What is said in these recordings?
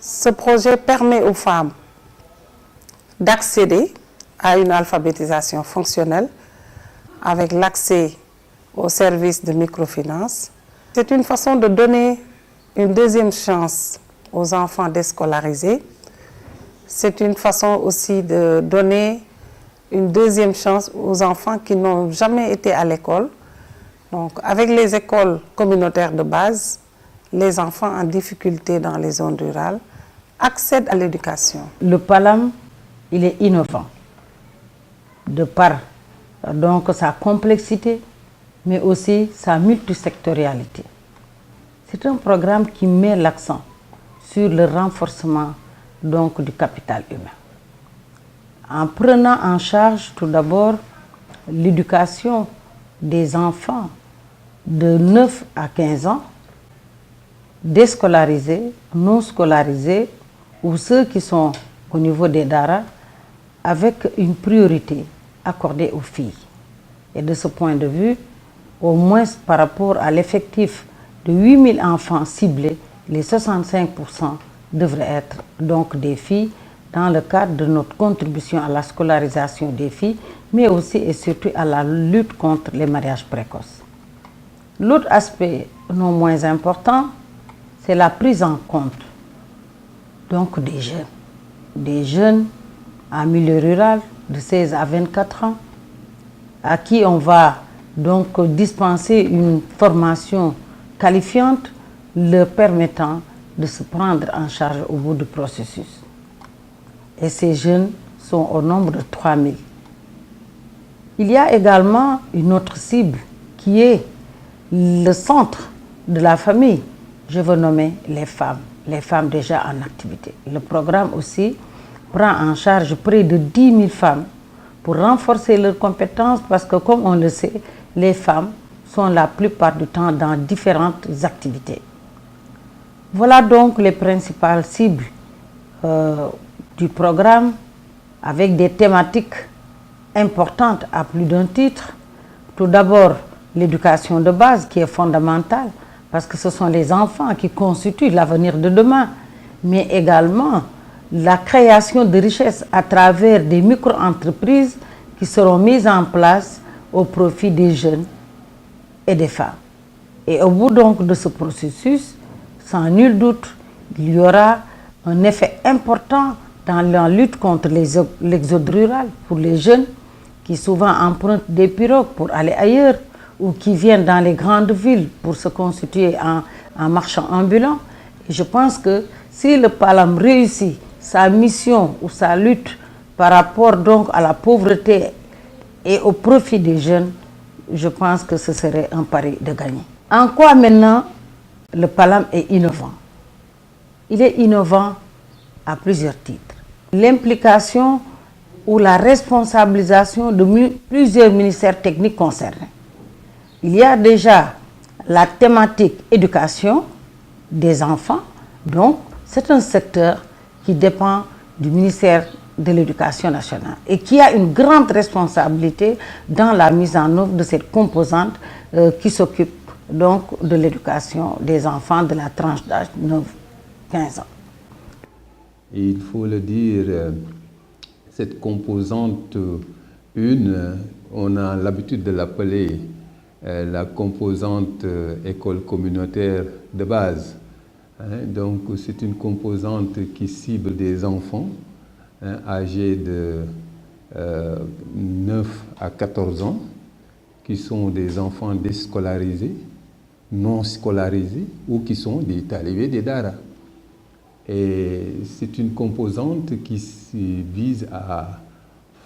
Ce projet permet aux femmes d'accéder à une alphabétisation fonctionnelle avec l'accès aux services de microfinance. C'est une façon de donner une deuxième chance aux enfants déscolarisés. C'est une façon aussi de donner une deuxième chance aux enfants qui n'ont jamais été à l'école. Donc, avec les écoles communautaires de base, les enfants en difficulté dans les zones rurales accèdent à l'éducation. Le PALAM, il est innovant, de par donc sa complexité, mais aussi sa multisectorialité. C'est un programme qui met l'accent sur le renforcement donc, du capital humain. En prenant en charge tout d'abord l'éducation des enfants de 9 à 15 ans, déscolarisés, non scolarisés, ou ceux qui sont au niveau des daara, avec une priorité accordée aux filles. Et de ce point de vue, au moins par rapport à l'effectif de 8000 enfants ciblés, les 65% devraient être donc des filles dans le cadre de notre contribution à la scolarisation des filles, mais aussi et surtout à la lutte contre les mariages précoces. L'autre aspect non moins important, c'est la prise en compte donc des jeunes en milieu rural de 16 à 24 ans, à qui on va donc dispenser une formation qualifiante, leur permettant de se prendre en charge au bout du processus. Et ces jeunes sont au nombre de 3000. Il y a également une autre cible qui est le centre de la famille. Je veux nommer les femmes déjà en activité. Le programme aussi prend en charge près de 10 000 femmes pour renforcer leurs compétences parce que, comme on le sait, les femmes sont la plupart du temps dans différentes activités. Voilà donc les principales cibles du programme avec des thématiques importantes à plus d'un titre. Tout d'abord, l'éducation de base qui est fondamentale parce que ce sont les enfants qui constituent l'avenir de demain, mais également la création de richesses à travers des micro-entreprises qui seront mises en place au profit des jeunes et des femmes. Et au bout donc de ce processus, sans nul doute, il y aura un effet important dans la lutte contre l'exode rural pour les jeunes qui souvent empruntent des pirogues pour aller ailleurs ou qui viennent dans les grandes villes pour se constituer en marchands ambulants. Et je pense que si le PALAM réussit sa mission ou sa lutte par rapport donc à la pauvreté et au profit des jeunes, je pense que ce serait un pari de gagner. En quoi maintenant le PALAM est innovant? Il est innovant à plusieurs titres. L'implication ou la responsabilisation de plusieurs ministères techniques concernés. Il y a déjà la thématique éducation des enfants, donc c'est un secteur qui dépend du ministère de l'Éducation nationale et qui a une grande responsabilité dans la mise en œuvre de cette composante qui s'occupe donc de l'éducation des enfants de la tranche d'âge 9-15 ans. Il faut le dire, cette composante 1, on a l'habitude de l'appeler la composante école communautaire de base. Donc c'est une composante qui cible des enfants âgés de 9 à 14 ans, qui sont des enfants déscolarisés, non scolarisés ou qui sont des talibés des daara. Et c'est une composante qui vise à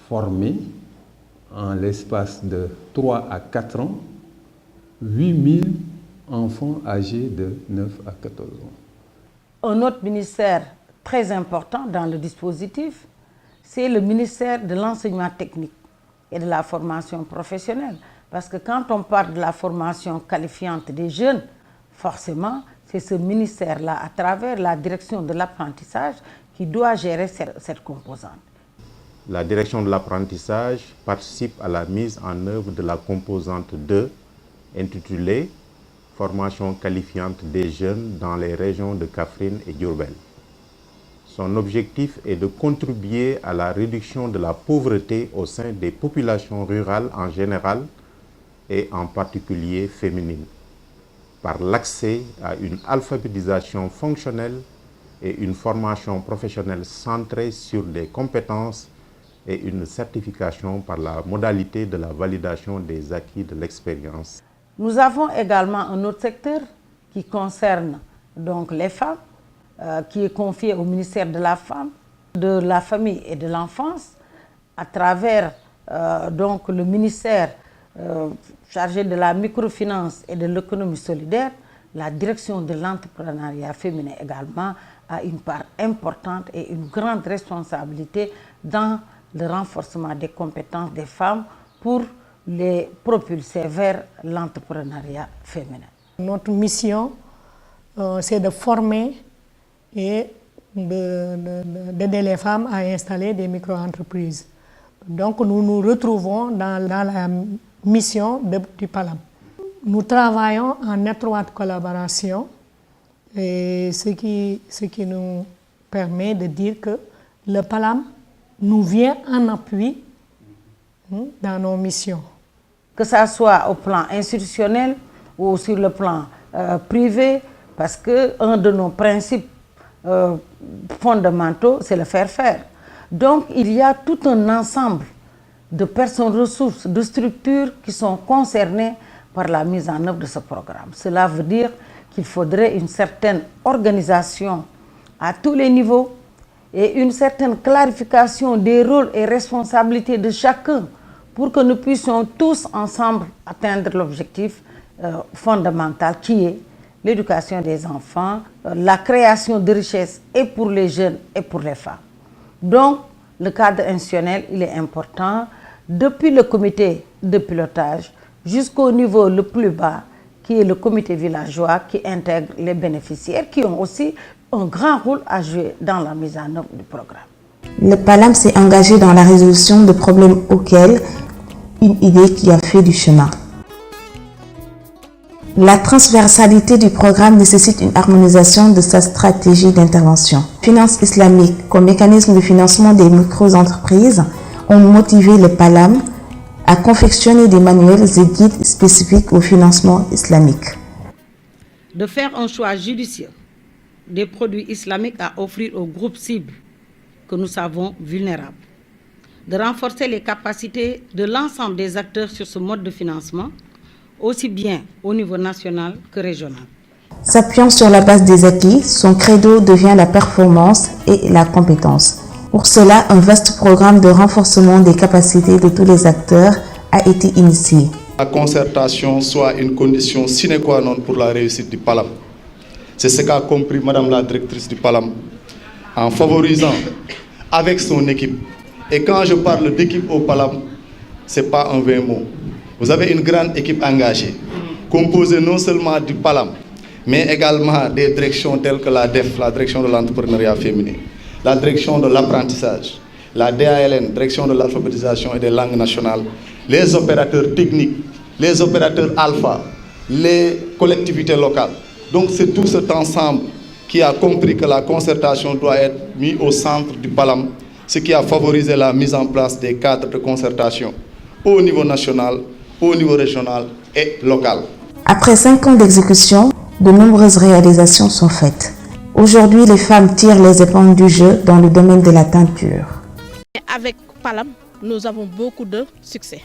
former en l'espace de 3 à 4 ans 8000 enfants âgés de 9 à 14 ans. Un autre ministère très important dans le dispositif, c'est le ministère de l'enseignement technique et de la formation professionnelle. Parce que quand on parle de la formation qualifiante des jeunes, forcément, c'est ce ministère-là, à travers la direction de l'apprentissage, qui doit gérer cette composante. La direction de l'apprentissage participe à la mise en œuvre de la composante 2 intitulée « Formation qualifiante des jeunes dans les régions de Kaffrine et Diourbel ». Son objectif est de contribuer à la réduction de la pauvreté au sein des populations rurales en général et en particulier féminines, par l'accès à une alphabétisation fonctionnelle et une formation professionnelle centrée sur les compétences et une certification par la modalité de la validation des acquis de l'expérience. Nous avons également un autre secteur qui concerne donc les femmes, qui est confié au ministère de la Femme, de la Famille et de l'Enfance, à travers donc le ministère chargé de la microfinance et de l'économie solidaire. La direction de l'entrepreneuriat féminin également a une part importante et une grande responsabilité dans le renforcement des compétences des femmes pour les propulser vers l'entrepreneuriat féminin. Notre mission, c'est de former et d'aider les femmes à installer des micro-entreprises. Donc nous nous retrouvons dans la mission du PALAM. Nous travaillons en étroite collaboration, et ce qui nous permet de dire que le PALAM nous vient en appui dans nos missions. Que ça soit au plan institutionnel ou sur le plan privé, parce qu'un de nos principes fondamentaux, c'est le faire-faire. Donc il y a tout un ensemble de personnes ressources, de structures qui sont concernées par la mise en œuvre de ce programme. Cela veut dire qu'il faudrait une certaine organisation à tous les niveaux et une certaine clarification des rôles et responsabilités de chacun pour que nous puissions tous ensemble atteindre l'objectif fondamental qui est l'éducation des enfants, la création de richesses et pour les jeunes et pour les femmes. Donc, le cadre institutionnel, il est important, depuis le comité de pilotage jusqu'au niveau le plus bas, qui est le comité villageois qui intègre les bénéficiaires, qui ont aussi un grand rôle à jouer dans la mise en œuvre du programme. Le PALAM s'est engagé dans la résolution de problèmes auxquels une idée qui a fait du chemin. La transversalité du programme nécessite une harmonisation de sa stratégie d'intervention. Finance islamique comme mécanisme de financement des micro-entreprises ont motivé le PALAM à confectionner des manuels et guides spécifiques au financement islamique. De faire un choix judicieux des produits islamiques à offrir aux groupes cibles que nous savons vulnérables. De renforcer les capacités de l'ensemble des acteurs sur ce mode de financement, aussi bien au niveau national que régional. S'appuyant sur la base des acquis, son credo devient la performance et la compétence. Pour cela, un vaste programme de renforcement des capacités de tous les acteurs a été initié. La concertation soit une condition sine qua non pour la réussite du PALAM. C'est ce qu'a compris Madame la directrice du PALAM en favorisant avec son équipe. Et quand je parle d'équipe au PALAM, ce n'est pas un vain mot. Vous avez une grande équipe engagée, composée non seulement du PALAM, mais également des directions telles que la DEF, la direction de l'entrepreneuriat féminin, la direction de l'apprentissage, la DALN, direction de l'alphabétisation et des langues nationales, les opérateurs techniques, les opérateurs alpha, les collectivités locales. Donc c'est tout cet ensemble qui a compris que la concertation doit être mise au centre du PALAM, ce qui a favorisé la mise en place des cadres de concertation au niveau national, au niveau régional et local. Après 5 ans d'exécution, de nombreuses réalisations sont faites. Aujourd'hui, les femmes tirent les épingles du jeu dans le domaine de la teinture. Avec PALAM, nous avons beaucoup de succès.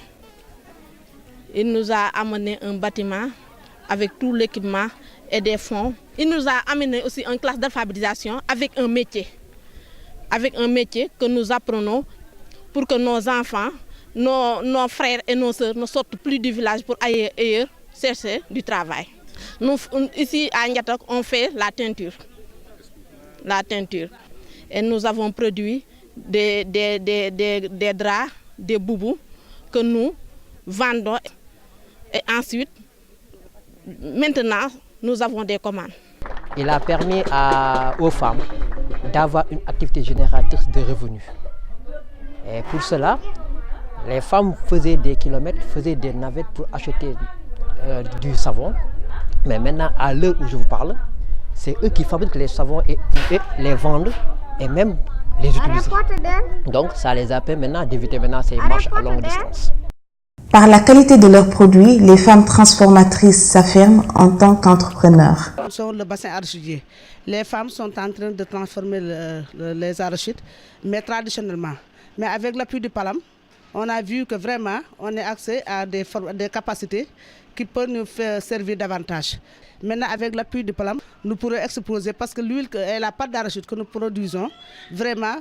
Il nous a amené un bâtiment avec tout l'équipement et des fonds. Il nous a amené aussi une classe d'alphabétisation avec un métier. Avec un métier que nous apprenons pour que nos enfants, nos frères et nos sœurs ne sortent plus du village pour aller ailleurs chercher du travail. Nous, ici à Ndiatok, on fait la teinture. La teinture. Et nous avons produit des draps, des boubous que nous vendons. Et ensuite, maintenant, nous avons des commandes. Il a permis aux femmes d'avoir une activité génératrice de revenus. Et pour cela, les femmes faisaient des kilomètres, faisaient des navettes pour acheter du savon. Mais maintenant, à l'heure où je vous parle, c'est eux qui fabriquent les savons et les vendent et même les utilisent. Donc ça les a permis maintenant d'éviter ces marches à longue distance. Par la qualité de leurs produits, les femmes transformatrices s'affirment en tant qu'entrepreneurs. Sur le bassin arachidier, les femmes sont en train de transformer les arachides, mais traditionnellement. Mais avec l'appui du PALAM, on a vu que vraiment on a accès à des capacités qui peuvent nous faire servir davantage. Maintenant, avec l'appui du PALAM, nous pourrons exposer parce que l'huile et la pâte d'arachide que nous produisons, vraiment,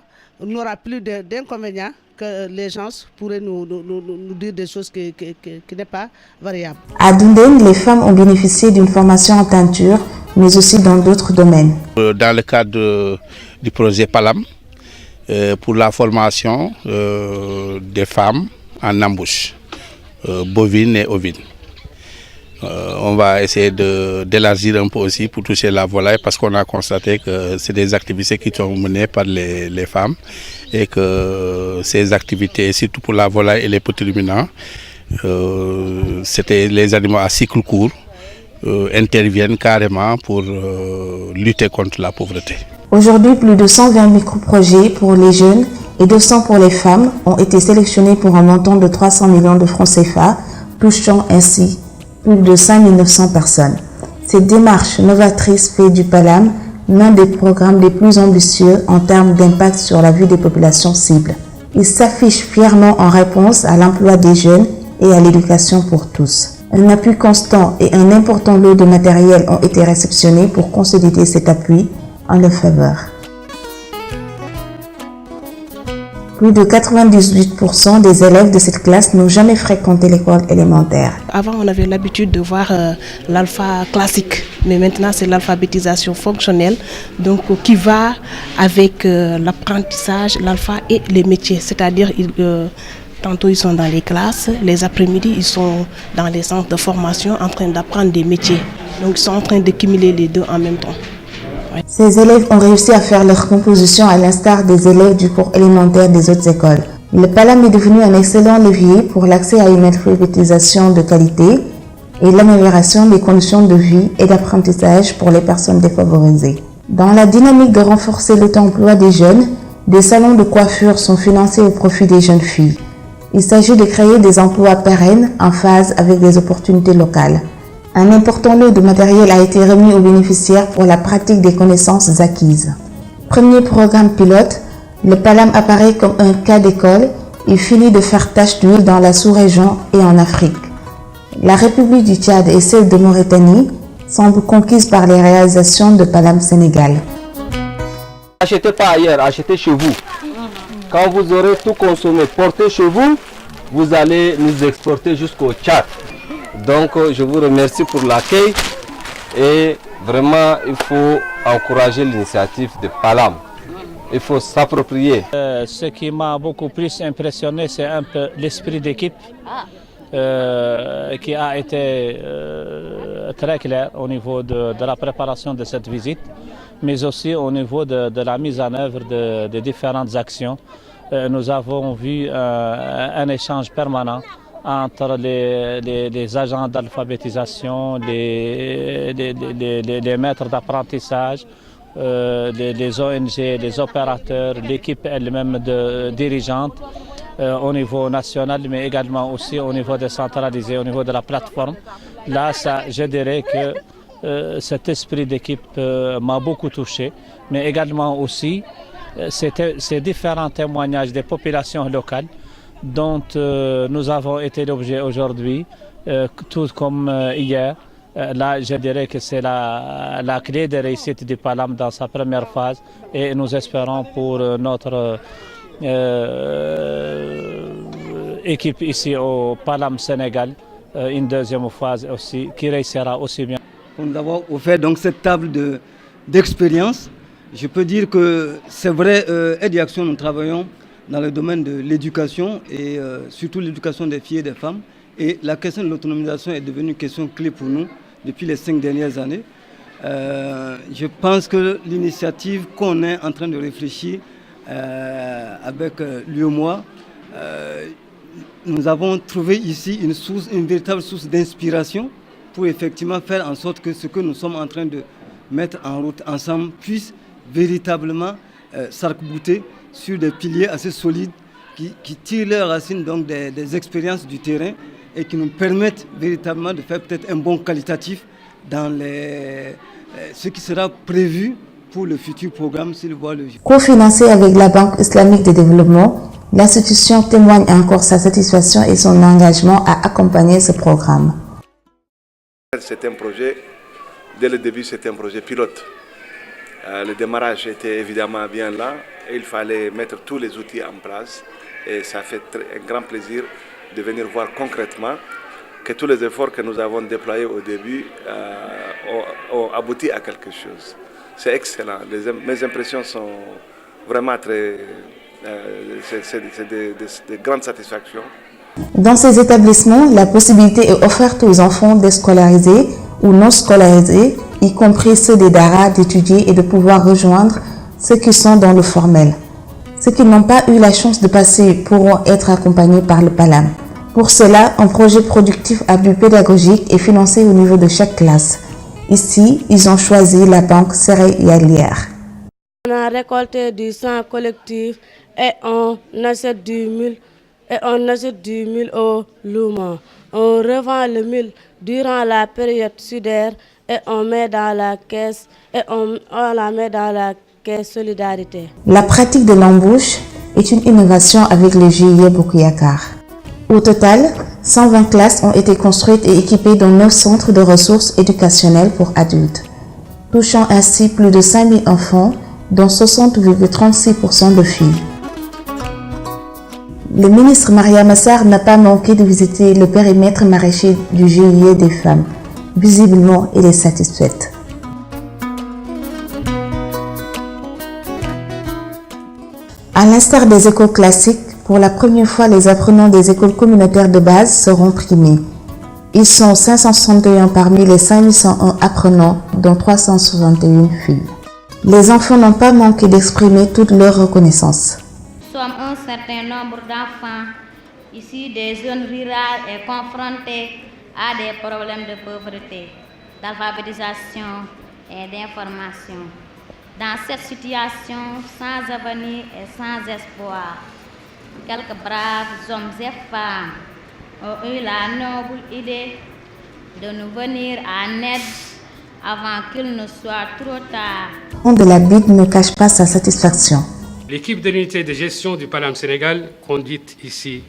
n'aura plus d'inconvénients que les gens pourraient nous dire des choses qui n'est pas variable. À Doundène, les femmes ont bénéficié d'une formation en teinture, mais aussi dans d'autres domaines. Dans le cadre du projet PALAM, pour la formation des femmes en embauche, bovine et ovine. On va essayer d'élargir un peu aussi pour toucher la volaille parce qu'on a constaté que c'est des activités qui sont menées par les femmes et que ces activités, surtout pour la volaille et les petits ruminants, c'était les animaux à cycle court, interviennent carrément pour lutter contre la pauvreté. Aujourd'hui, plus de 120 micro-projets pour les jeunes et 200 pour les femmes ont été sélectionnés pour un montant de 300 millions de francs CFA, touchant ainsi plus de 5900 personnes. Cette démarche novatrice fait du PALAM l'un des programmes les plus ambitieux en termes d'impact sur la vie des populations cibles. Il s'affiche fièrement en réponse à l'emploi des jeunes et à l'éducation pour tous. Un appui constant et un important lot de matériel ont été réceptionnés pour consolider cet appui en leur faveur. Plus de 98% des élèves de cette classe n'ont jamais fréquenté l'école élémentaire. Avant, on avait l'habitude de voir l'alpha classique, mais maintenant c'est l'alphabétisation fonctionnelle, donc qui va avec l'apprentissage, l'alpha et les métiers. C'est-à-dire, tantôt ils sont dans les classes, les après-midi ils sont dans les centres de formation en train d'apprendre des métiers. Donc ils sont en train de cumuler les deux en même temps. Ces élèves ont réussi à faire leur composition à l'instar des élèves du cours élémentaire des autres écoles. Le PALAM est devenu un excellent levier pour l'accès à une alphabétisation de qualité et l'amélioration des conditions de vie et d'apprentissage pour les personnes défavorisées. Dans la dynamique de renforcer l'auto-emploi des jeunes, des salons de coiffure sont financés au profit des jeunes filles. Il s'agit de créer des emplois pérennes en phase avec des opportunités locales. Un important lot de matériel a été remis aux bénéficiaires pour la pratique des connaissances acquises. Premier programme pilote, le PALAM apparaît comme un cas d'école et finit de faire tache d'huile dans la sous-région et en Afrique. La République du Tchad et celle de Mauritanie semblent conquises par les réalisations de PALAM Sénégal. Achetez pas ailleurs, achetez chez vous. Quand vous aurez tout consommé, portez chez vous, vous allez nous exporter jusqu'au Tchad. Donc je vous remercie pour l'accueil et vraiment il faut encourager l'initiative de PALAM. Il faut s'approprier. Ce qui m'a beaucoup plus impressionné, c'est un peu l'esprit d'équipe qui a été très clair au niveau de la préparation de cette visite, mais aussi au niveau de la mise en œuvre de différentes actions. Nous avons vu un échange permanent entre les agents d'alphabétisation, les maîtres d'apprentissage, les ONG, les opérateurs, l'équipe elle-même dirigeante au niveau national, mais également aussi au niveau décentralisé, au niveau de la plateforme. Là, je dirais que cet esprit d'équipe m'a beaucoup touché, mais également aussi ces différents témoignages des populations locales dont nous avons été l'objet aujourd'hui, tout comme hier. Là, je dirais que c'est la clé de réussite du PALAM dans sa première phase et nous espérons pour notre équipe ici au PALAM Sénégal une deuxième phase aussi qui réussira aussi bien. Pour nous avoir offert donc cette table d'expérience, je peux dire que c'est vrai, Aide et Action, nous travaillons dans le domaine de l'éducation et surtout l'éducation des filles et des femmes. Et la question de l'autonomisation est devenue une question clé pour nous depuis les 5 dernières années. Je pense que l'initiative qu'on est en train de réfléchir avec l'UEMOA, nous avons trouvé ici une véritable source d'inspiration pour effectivement faire en sorte que ce que nous sommes en train de mettre en route ensemble puisse véritablement s'arc-bouter sur des piliers assez solides qui tirent leurs racines donc des expériences du terrain et qui nous permettent véritablement de faire peut-être un bond qualitatif dans ce qui sera prévu pour le futur programme s'il voit le jour. Co-financé avec la Banque islamique de développement, l'institution témoigne encore sa satisfaction et son engagement à accompagner ce programme. C'est un projet, dès le début, c'était un projet pilote. Le démarrage était évidemment bien là et il fallait mettre tous les outils en place. Et ça fait un grand plaisir de venir voir concrètement que tous les efforts que nous avons déployés au début ont abouti à quelque chose. C'est excellent. Mes impressions sont vraiment très... c'est de grandes satisfactions. Dans ces établissements, la possibilité est offerte aux enfants déscolarisés ou non scolarisés, y compris ceux des daras, d'étudier et de pouvoir rejoindre ceux qui sont dans le formel. Ceux qui n'ont pas eu la chance de passer pourront être accompagnés par le PALAM. Pour cela, un projet productif à but pédagogique est financé au niveau de chaque classe. Ici, ils ont choisi la banque céréalière. On a récolté du sang collectif et on achète du mil au Louma. On revend le mil durant la période sudaire et on met dans la caisse solidarité. La pratique de l'embauche est une innovation avec le GIE Bokuyakar. Au total, 120 classes ont été construites et équipées dans 9 centres de ressources éducationnelles pour adultes, touchant ainsi plus de 5000 enfants, dont 60,36% de filles. Le ministre Maria Massar n'a pas manqué de visiter le périmètre maraîcher du GIE des femmes. Visiblement, elle est satisfaite. À l'instar des écoles classiques, pour la première fois, les apprenants des écoles communautaires de base seront primés. Ils sont 561 parmi les 5101 apprenants, dont 361 filles. Les enfants n'ont pas manqué d'exprimer toute leur reconnaissance. Nous sommes un certain nombre d'enfants issus des zones rurales et confrontés à des problèmes de pauvreté, d'alphabétisation et d'information. Dans cette situation sans avenir et sans espoir, quelques braves hommes et femmes ont eu la noble idée de nous venir en aide avant qu'il ne soit trop tard. De la Bible ne cache pas sa satisfaction. L'équipe de l'unité de gestion du PALAM Sénégal, conduite ici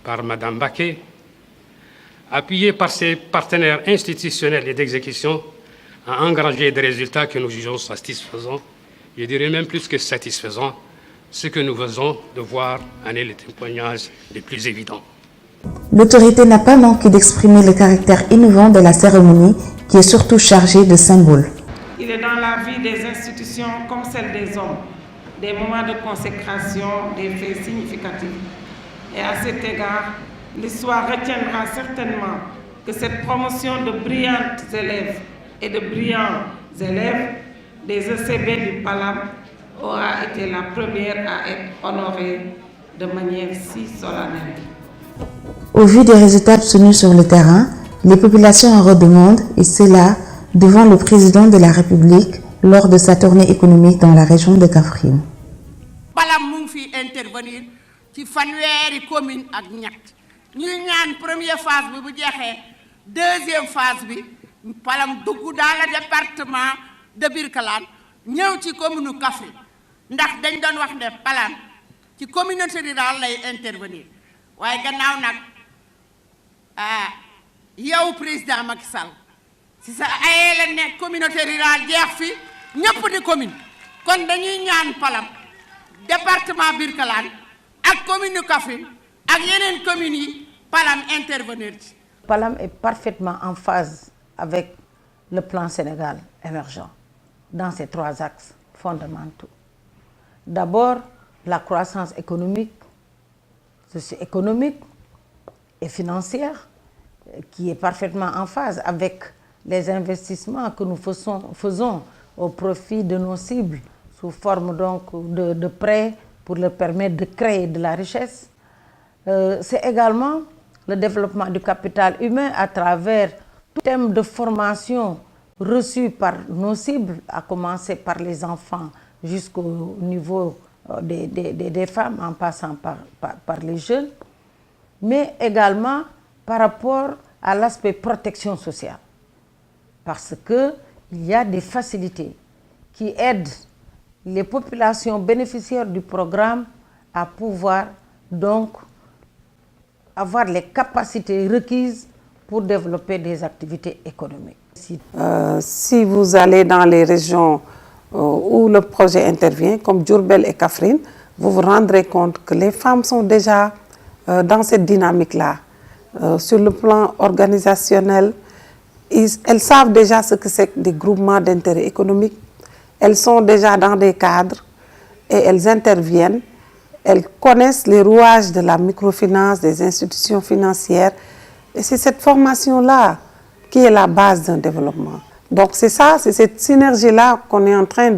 par Mme Baké, appuyée par ses partenaires institutionnels et d'exécution, a engrangé des résultats que nous jugeons satisfaisants, je dirais même plus que satisfaisants. Ce que nous faisons de voir en est le témoignage les plus évidents. L'autorité n'a pas manqué d'exprimer le caractère innovant de la cérémonie qui est surtout chargée de symboles. Il est dans la vie des institutions comme celle des hommes, des moments de consécration, des faits significatifs. Et à cet égard, l'histoire retiendra certainement que cette promotion de brillantes élèves et de brillants élèves des ECB du PALAM aura été la première à être honorée de manière si solennelle. Au vu des résultats obtenus sur le terrain, les populations en redemandent, et cela devant le président de la République lors de sa tournée économique dans la région de Kaffrine. PALAM mu ngi fi intervenir ci fanweeri commune ak ñett ñuy ñaan première phase bi bu jeexee deuxième phase bi PALAM dugg dans le département de Birkelane ñëw ci commune Kaffrine ndax dañ doon wax ne PALAM ci communauté rurale lay intervenir waaye gannaaw nag yow président Macky Sall si sa ayee la ne communauté rurale jeex fi ñëpp di commune kon dañuy ñaan PALAM département Birkelane ak commune Kaffrine ak yeneen communes yi PALAM intervenir ci. PALAM est parfaitement en phase avec le plan Sénégal émergent dans ces 3 axes fondamentaux. D'abord, la croissance économique, socio-économique et financière qui est parfaitement en phase avec les investissements que nous faisons au profit de nos cibles sous forme donc de prêts pour leur permettre de créer de la richesse. C'est également le développement du capital humain à travers tout thème de formation reçu par nos cibles, à commencer par les enfants jusqu'au niveau des femmes, en passant par les jeunes, mais également par rapport à l'aspect protection sociale. Parce qu'il y a des facilités qui aident les populations bénéficiaires du programme à pouvoir donc avoir les capacités requises pour développer des activités économiques. Si vous allez dans les régions où le projet intervient, comme Diourbel et Kaffrine, vous vous rendrez compte que les femmes sont déjà dans cette dynamique-là. Sur le plan organisationnel, elles savent déjà ce que c'est que des groupements d'intérêt économique. Elles sont déjà dans des cadres et elles interviennent. Elles connaissent les rouages de la microfinance, des institutions financières. Et c'est cette formation-là qui est la base d'un développement. Donc c'est ça, c'est cette synergie-là qu'on est en train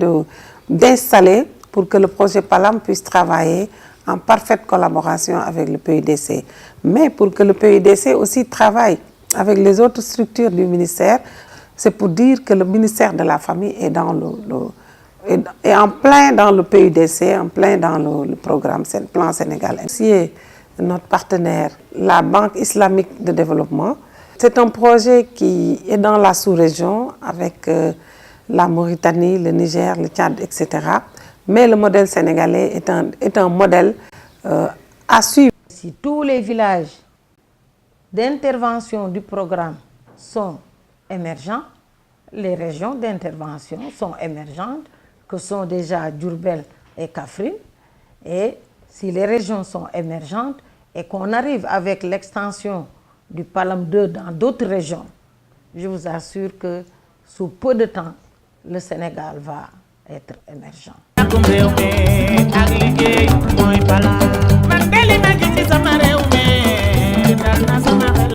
d'installer pour que le projet PALAM puisse travailler en parfaite collaboration avec le PUDC. Mais pour que le PUDC aussi travaille avec les autres structures du ministère, c'est pour dire que le ministère de la Famille est en plein dans le PUDC, en plein dans le programme Plan Sénégal. C'est notre partenaire, la Banque islamique de développement. C'est un projet qui est dans la sous-région avec la Mauritanie, le Niger, le Tchad, etc. Mais le modèle sénégalais est un modèle à suivre. Si tous les villages d'intervention du programme sont émergents, les régions d'intervention sont émergentes, que sont déjà Diourbel et Kaffrine. Et si les régions sont émergentes et qu'on arrive avec l'extension du PALAM 2 dans d'autres régions, je vous assure que sous peu de temps, le Sénégal va être émergent.